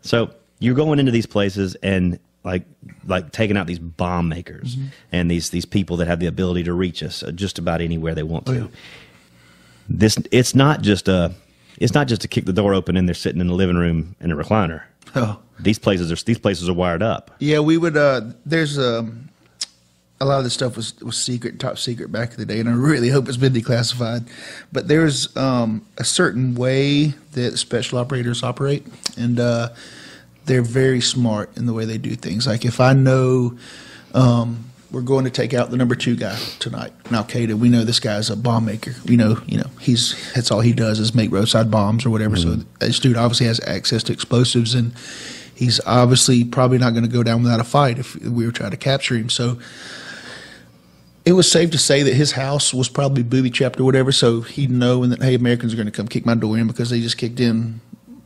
So you're going into these places and like taking out these bomb makers and these people that have the ability to reach us just about anywhere they want to. Oh, yeah. It's not just to kick the door open and they're sitting in the living room in a recliner. Oh. These places are wired up. Yeah, we would. There's a lot of this stuff was secret, top secret back in the day, and I really hope it's been declassified. But there's a certain way that special operators operate, and they're very smart in the way they do things. Like if I know we're going to take out the number 2 guy tonight in Al-Qaeda, we know this guy's a bomb maker. We know, that's all he does is make roadside bombs or whatever. So this dude obviously has access to explosives, and he's obviously probably not going to go down without a fight if we were trying to capture him. So it was safe to say that his house was probably booby-trapped or whatever, so he'd know that, hey, Americans are going to come kick my door in because they just kicked in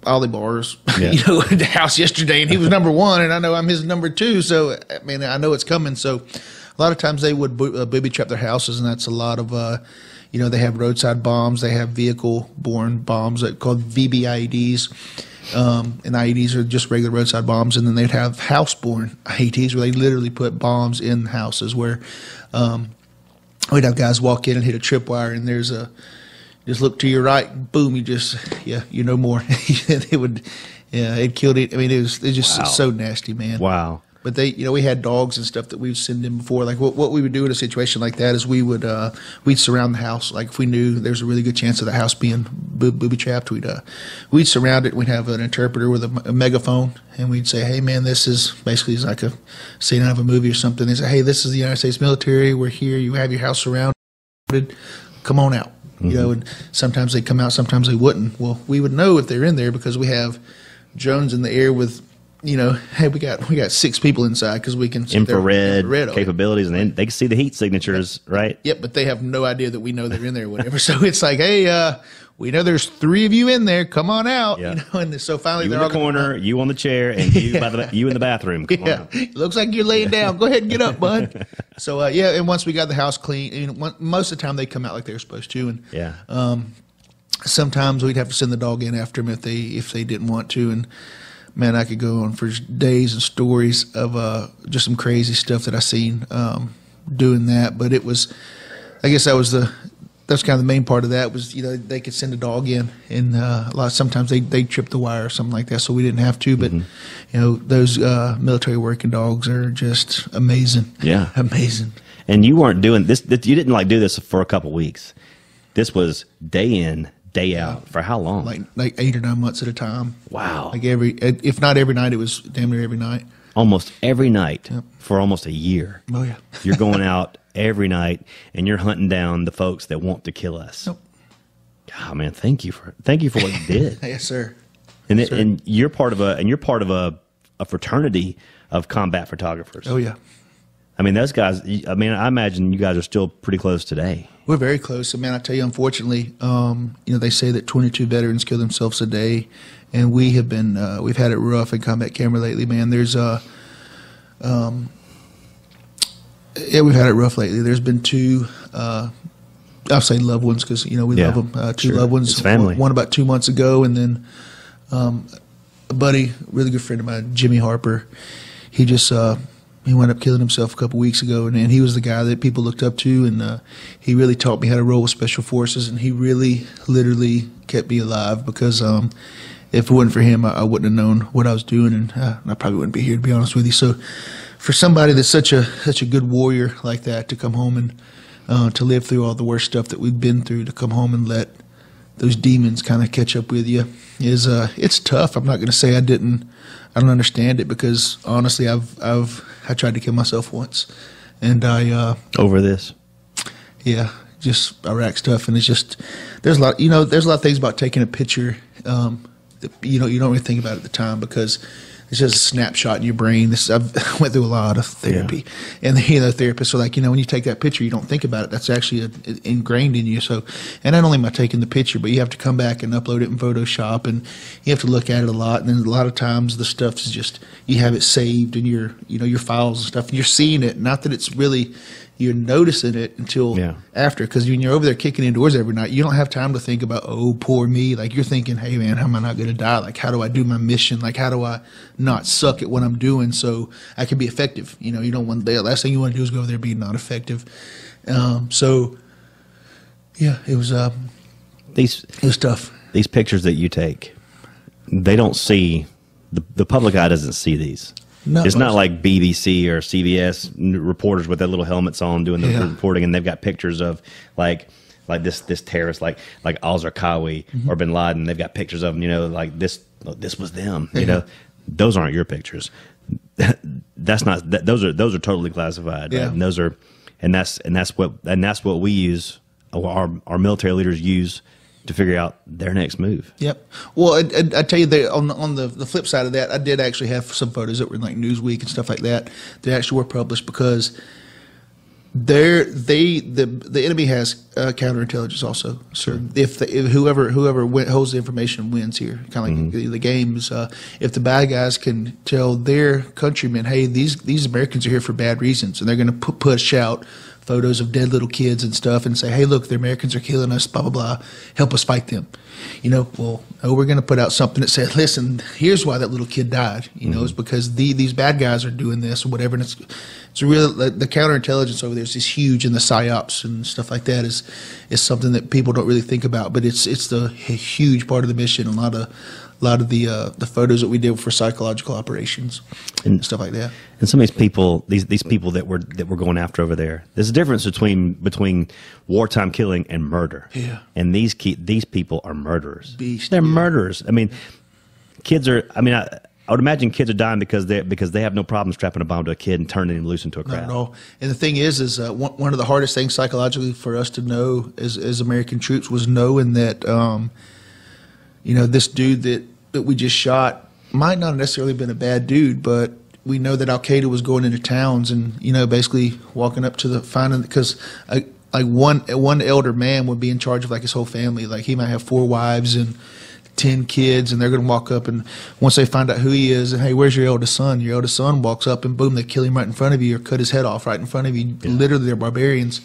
Ollie Bars, the house yesterday, and he was number 1, and I know I'm his number 2, so, I mean, I know it's coming. So a lot of times they would booby-trap their houses, and that's a lot of, they have roadside bombs, they have vehicle-borne bombs called VBIEDs, and IEDs are just regular roadside bombs, and then they'd have house-borne IEDs where they literally put bombs in houses where we'd have guys walk in and hit a tripwire, and there's just look to your right, boom, you know more. It killed it. I mean, it was just so nasty, man. Wow. But we had dogs and stuff that we'd send in before. Like what we would do in a situation like that is we'd surround the house. Like if we knew there's a really good chance of the house being booby trapped, we'd surround it. We'd have an interpreter with a megaphone, and we'd say, "Hey, man, this is basically like a scene out of a movie or something." They say, "Hey, this is the United States military. We're here. You have your house surrounded. Come on out." And sometimes they'd come out, sometimes they wouldn't. Well, we would know if they're in there because we have drones in the air with, hey, we got 6 people inside because we can infrared capabilities, and they can see the heat signatures, right? Yep, but they have no idea that we know they're in there or whatever. So it's like, hey, we know there's 3 of you in there. Come on out. Yeah. And so finally you they're in the corner, you on the chair, and you in the bathroom. Come on. It looks like you're laying down. Go ahead and get up, bud. So and once we got the house clean, most of the time they come out like they're supposed to, and sometimes we'd have to send the dog in after them if they didn't want to, and man, I could go on for days and stories of just some crazy stuff that I seen doing that. But it was, I guess that's kind of the main part of that was, they could send a dog in, and sometimes they trip the wire or something like that, so we didn't have to. But those military working dogs are just amazing. Yeah, amazing. And you weren't doing this. You didn't do this for a couple weeks. This was day in, day out. For how long? Like 8 or 9 months at a time. Wow. Like if not every night, it was damn near every night. Almost every night for almost a year. Oh yeah. You're going out every night and you're hunting down the folks that want to kill us. Nope. God, man, thank you for what you did. Yes, sir. And you're part of a fraternity of combat photographers. Oh yeah. I mean, those guys, I imagine you guys are still pretty close today. We're very close. I tell you, unfortunately, they say that 22 veterans kill themselves a day, and we have been, we've had it rough in combat camera lately, man. There's, we've had it rough lately. There's been 2, I'll say loved ones because, we love them. 2 loved ones. It's family. One about 2 months ago, and then a buddy, really good friend of mine, Jimmy Harper, he just, he wound up killing himself a couple weeks ago, and he was the guy that people looked up to, and he really taught me how to roll with special forces, and he really, literally kept me alive because if it wasn't for him, I wouldn't have known what I was doing, and I probably wouldn't be here, to be honest with you. So for somebody that's such a good warrior like that to come home and to live through all the worst stuff that we've been through, to come home and let those demons kind of catch up with you is it's tough. I'm not going to say I don't understand it because honestly, I tried to kill myself once, and over this. Yeah, just Iraq stuff, and it's just there's a lot of things about taking a picture that you don't really think about at the time because it's just a snapshot in your brain. I've went through a lot of therapy, and therapists are like, when you take that picture, you don't think about it. That's actually ingrained in you. So, and not only am I taking the picture, but you have to come back and upload it in Photoshop, and you have to look at it a lot. And then a lot of times the stuff is just you have it saved in your files and stuff, and you're seeing it. Not that it's really you're noticing it until Yeah. after. Because when you're over there kicking indoors every night, you don't have time to think about, oh, poor me. Like, you're thinking, hey, man, how am I not going to die? Like, how do I do my mission? Like, how do I not suck at what I'm doing so I can be effective? You know, you don't want the last thing you want to do is go over there and be not effective. So, yeah, it was tough. These pictures that you take, they don't see, the public eye doesn't see these. No, it's not like BBC or CBS reporters with their little helmets on doing the reporting, and they've got pictures of like this terrorist, like al-Zarqawi or Bin Laden. They've got pictures of them, you know, like this was them. You know, those aren't your pictures. That's not. Those are totally classified. Yeah. Right? And that's what we use. Our military leaders use to figure out their next move. Yep. Well, I tell you, on the flip side of that, I did actually have some photos that were in like Newsweek and stuff like that that actually were published because the enemy has counterintelligence also. So if whoever holds the information wins here, kind of like the games. If the bad guys can tell their countrymen, hey, these Americans are here for bad reasons, and they're going to push out photos of dead little kids and stuff and say, hey, look, the Americans are killing us, blah, blah, blah. Help us fight them. You know, well, no, we're going to put out something that says, listen, here's why that little kid died. You know, it's because these bad guys are doing this or whatever. And it's really, the counterintelligence over there is huge, and the psyops and stuff like that is something that people don't really think about. But it's a huge part of the mission. A lot of the photos that we did for psychological operations and stuff like that. And some of these people, these people that we're going after over there, there's a difference between wartime killing and murder. Yeah. And these people are murderers. Beast, They're yeah. murderers. I mean, kids are. I mean, I would imagine kids are dying because they have no problem strapping a bomb to a kid and turning him loose into a crowd. Not at all. And the thing is one of the hardest things psychologically for us to know as American troops was knowing that, you know, this dude that we just shot might not have necessarily been a bad dude, but we know that Al Qaeda was going into towns and, you know, basically walking up to the finding, because like one elder man would be in charge of like his whole family. Like he might have 4 wives and 10 kids, and they're going to walk up, and once they find out who he is, and hey, where's your eldest son? Your eldest son walks up, and boom, they kill him right in front of you or cut his head off right in front of you. Yeah. Literally, they're barbarians,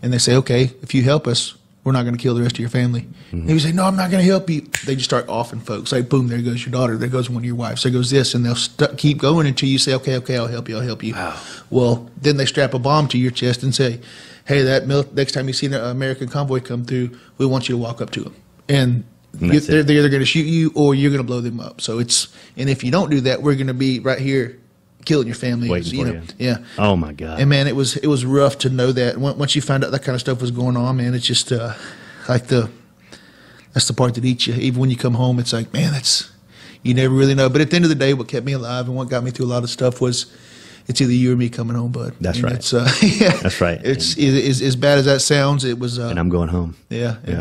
and they say, okay, if you help us, we're not going to kill the rest of your family. And he would say, no, I'm not going to help you. They just start offing folks. Like, boom, there goes your daughter. There goes one of your wives. There goes this. And they'll keep going until you say, okay, I'll help you. Wow. Well, then they strap a bomb to your chest and say, hey, next time you see an American convoy come through, we want you to walk up to them. And they're either going to shoot you or you're going to blow them up. So and if you don't do that, we're going to be right here killing your family. Waiting for you. Yeah. Oh my God. And man, it was rough to know that. Once you find out that kind of stuff was going on, man, it's just like that's the part that eats you. Even when you come home, it's like, man, you never really know. But at the end of the day, what kept me alive and what got me through a lot of stuff was it's either you or me coming home, bud. That's right. Yeah. That's right. It's as bad as that sounds. It was. And I'm going home. Yeah.